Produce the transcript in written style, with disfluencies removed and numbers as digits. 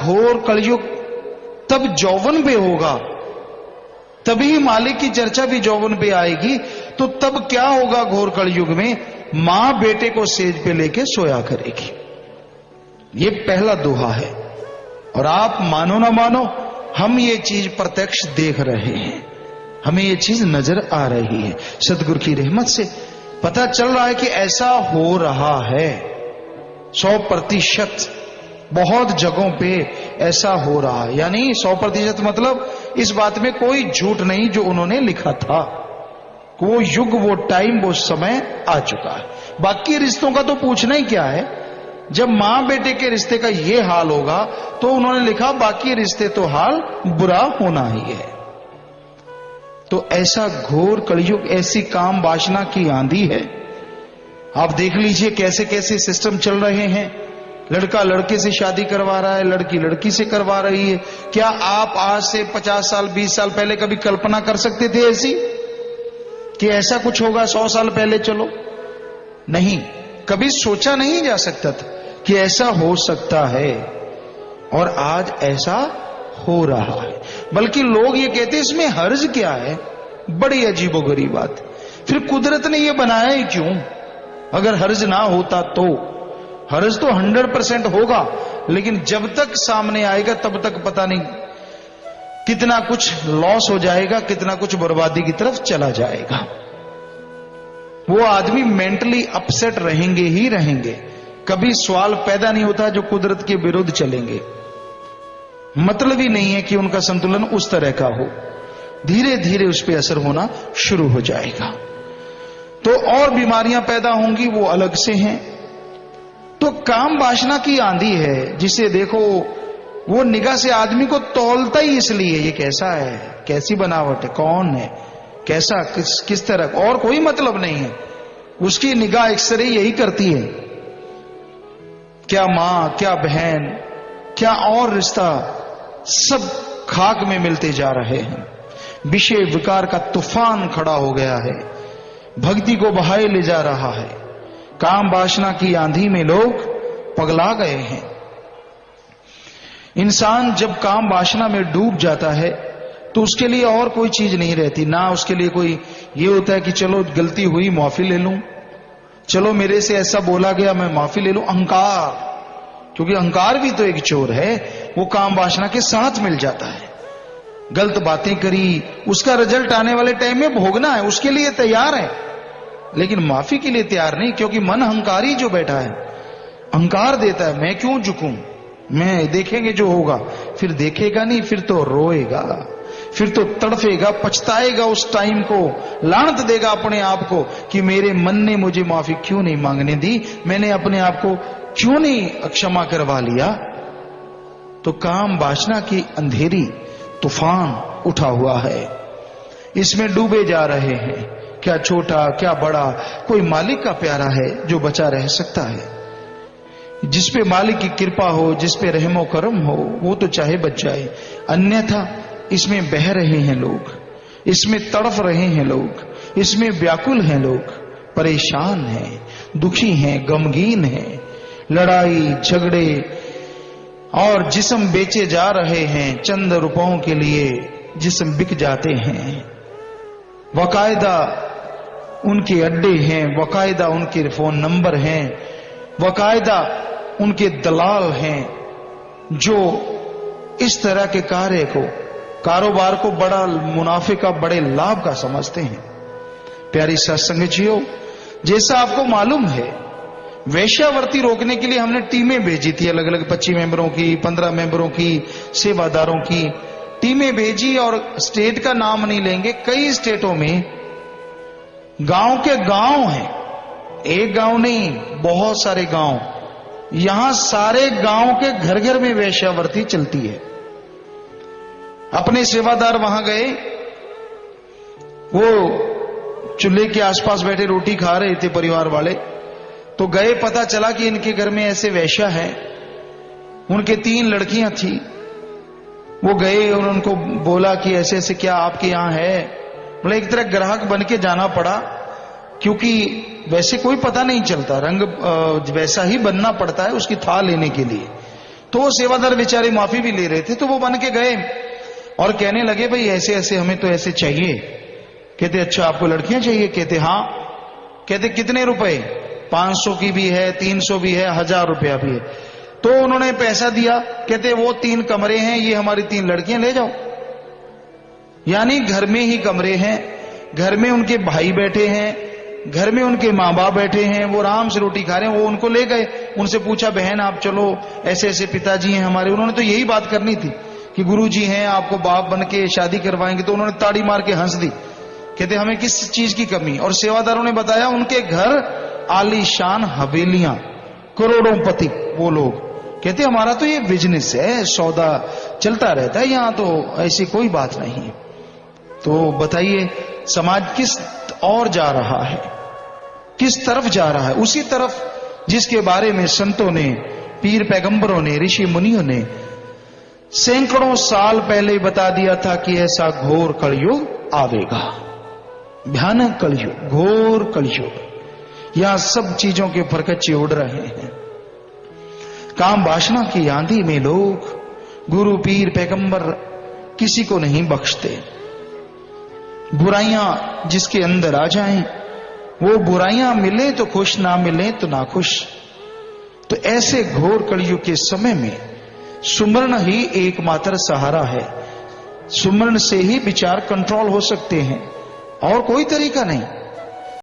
घोर कलयुग तब जौवन पे होगा, तभी मालिक की चर्चा भी जौवन पे आएगी। तो तब क्या होगा घोर कलयुग में? मां बेटे को सेज पे लेके सोया करेगी। ये पहला दोहा है। और आप मानो ना मानो, हम ये चीज प्रत्यक्ष देख रहे हैं, हमें ये चीज नजर आ रही है। सदगुरु की रहमत से पता चल रहा है कि ऐसा हो रहा है। 100% बहुत जगहों पे ऐसा हो रहा है। यानी 100% मतलब इस बात में कोई झूठ नहीं जो उन्होंने लिखा था। वो युग, वो टाइम, वो समय आ चुका है। बाकी रिश्तों का तो पूछना ही क्या है। जब मां बेटे के रिश्ते का ये हाल होगा तो उन्होंने लिखा बाकी रिश्ते तो हाल बुरा होना ही है। तो ऐसा घोर कलयुग, ऐसी काम वासना की आंधी है। आप देख लीजिए कैसे कैसे सिस्टम चल रहे हैं। लड़का लड़के से शादी करवा रहा है, लड़की लड़की से करवा रही है। क्या आप आज से 50 साल 20 साल पहले कभी कल्पना कर सकते थे ऐसी कि ऐसा कुछ होगा? 100 साल पहले चलो नहीं, कभी सोचा नहीं जा सकता था कि ऐसा हो सकता है। और आज ऐसा हो रहा है। बल्कि लोग ये कहते हैं इसमें हर्ज क्या है? बड़ी अजीबोगरीब बात। फिर कुदरत ने ये बनाया ही क्यों? अगर हर्ज ना होता तो? हर्ज तो 100% होगा, लेकिन जब तक सामने आएगा तब तक पता नहीं कितना कुछ लॉस हो जाएगा, कितना कुछ बर्बादी की तरफ चला जाएगा। वो आदमी मेंटली अपसेट रहेंगे ही रहेंगे। कभी सवाल पैदा नहीं होता जो कुदरत के विरुद्ध चलेंगे। मतलब ही नहीं है कि उनका संतुलन उस तरह का हो। धीरे धीरे उस पर असर होना शुरू हो जाएगा। तो और बीमारियां पैदा होंगी, वो अलग से हैं। तो काम वासना की आंधी है, जिसे देखो वो निगाह से आदमी को तौलता ही इसलिए ये कैसा है, कैसी बनावट है, कौन है, कैसा, किस तरह, और कोई मतलब नहीं है। उसकी निगाह एक्सरे यही करती है। क्या मां, क्या बहन, क्या और रिश्ता, सब खाक में मिलते जा रहे हैं। विषय विकार का तूफान खड़ा हो गया है, भक्ति को बहाए ले जा रहा है। काम वासना की आंधी में लोग पगला गए हैं। इंसान जब काम वासना में डूब जाता है तो उसके लिए और कोई चीज नहीं रहती। ना उसके लिए कोई ये होता है कि चलो गलती हुई माफी ले लूं, चलो मेरे से ऐसा बोला गया मैं माफी ले लूं। अहंकार, क्योंकि अहंकार भी तो एक चोर है, वो काम वासना के साथ मिल जाता है। गलत बातें करी, उसका रिजल्ट आने वाले टाइम में भोगना है, उसके लिए तैयार है, लेकिन माफी के लिए तैयार नहीं। क्योंकि मन अहंकारी जो बैठा है, अहंकार देता है मैं क्यों झुकूं, मैं देखेंगे जो होगा। फिर देखेगा नहीं, फिर तो रोएगा, फिर तो तड़फेगा, पछताएगा उस टाइम को, लानत देगा अपने आप को कि मेरे मन ने मुझे माफी क्यों नहीं मांगने दी, मैंने अपने आप को क्यों नहीं क्षमा करवा लिया। तो काम वासना की अंधेरी तूफान उठा हुआ है, इसमें डूबे जा रहे हैं। क्या छोटा क्या बड़ा, कोई मालिक का प्यारा है जो बचा रह सकता है। जिसपे मालिक की कृपा हो, जिसपे रहमो करम हो, वो तो चाहे बच जाए। अन्यथा इसमें बह रहे हैं लोग, इसमें तड़फ रहे हैं लोग, इसमें व्याकुल हैं लोग, परेशान हैं, दुखी हैं, गमगीन हैं। लड़ाई झगड़े और जिस्म बेचे जा रहे हैं चंद रुपयों के लिए, जिस्म बिक जाते हैं। वकायदा उनके अड्डे हैं, वकायदा उनके फोन नंबर हैं, वकायदा उनके दलाल हैं जो इस तरह के कार्य को, कारोबार को बड़ा मुनाफे का, बड़े लाभ का समझते हैं। प्यारी सत्संगजियों, जैसा आपको मालूम है, वेश्यावृत्ति रोकने के लिए हमने टीमें भेजी थी, अलग अलग 25 मेंबरों की, 15 मेंबरों की, सेवादारों की टीमें भेजी। और स्टेट का नाम नहीं लेंगे, कई स्टेटों में गांव के गांव हैं, एक गांव नहीं, बहुत सारे गांव। यहां सारे गांव के घर घर में वेश्यावृत्ति चलती है। अपने सेवादार वहां गए, वो चूल्हे के आसपास बैठे रोटी खा रहे थे परिवार वाले, तो गए, पता चला कि इनके घर में ऐसे वेश्या है। उनके 3 लड़कियां थी। वो गए और उनको बोला कि ऐसे ऐसे क्या आपके यहां है। बोले एक तरह ग्राहक बन के जाना पड़ा, क्योंकि वैसे कोई पता नहीं चलता, रंग वैसा ही बनना पड़ता है उसकी थाह लेने के लिए। तो वो सेवादार बेचारे माफी भी ले रहे थे, तो वो बन के गए और कहने लगे भाई ऐसे ऐसे हमें तो ऐसे चाहिए। कहते अच्छा आपको लड़कियां चाहिए? कहते हाँ। कहते कितने रुपए? 500 की भी है, 300 भी है, 1000 रुपया भी है। तो उन्होंने पैसा दिया। कहते वो 3 कमरे हैं, ये हमारी 3 लड़कियां ले जाओ। यानी घर में ही कमरे हैं, घर में उनके भाई बैठे हैं, घर में उनके माँ बाप बैठे हैं, वो आराम से रोटी खा रहे हैं। वो उनको ले गए, उनसे पूछा बहन आप चलो, ऐसे ऐसे पिताजी हैं हमारे। उन्होंने तो यही बात करनी थी कि गुरुजी हैं, आपको बाप बन के शादी करवाएंगे। तो उन्होंने ताड़ी मार के हंस दी। कहते हमें किस चीज की कमी? और सेवादारों ने बताया उनके घर आलीशान हवेलियां, करोड़ोंपति वो लोग। कहते हमारा तो ये बिजनेस है, सौदा चलता रहता है, यहां तो ऐसी कोई बात नहीं। तो बताइए समाज किस और जा रहा है, किस तरफ जा रहा है? उसी तरफ जिसके बारे में संतों ने, पीर पैगंबरों ने, ऋषि मुनियों ने सैकड़ों साल पहले बता दिया था कि ऐसा घोर कलयुग आवेगा। भयानक कलयुग, घोर कलयुग। यहां सब चीजों के फरकच्चे उड़ रहे हैं। काम वासना की आंधी में लोग, गुरु पीर पैगंबर किसी को नहीं बख्शते। बुराइयां जिसके अंदर आ जाएं, वो बुराइयां मिले तो खुश, ना मिले तो ना खुश। तो ऐसे घोर कलयुग के समय में सुमरण ही एकमात्र सहारा है। सुमरण से ही विचार कंट्रोल हो सकते हैं, और कोई तरीका नहीं।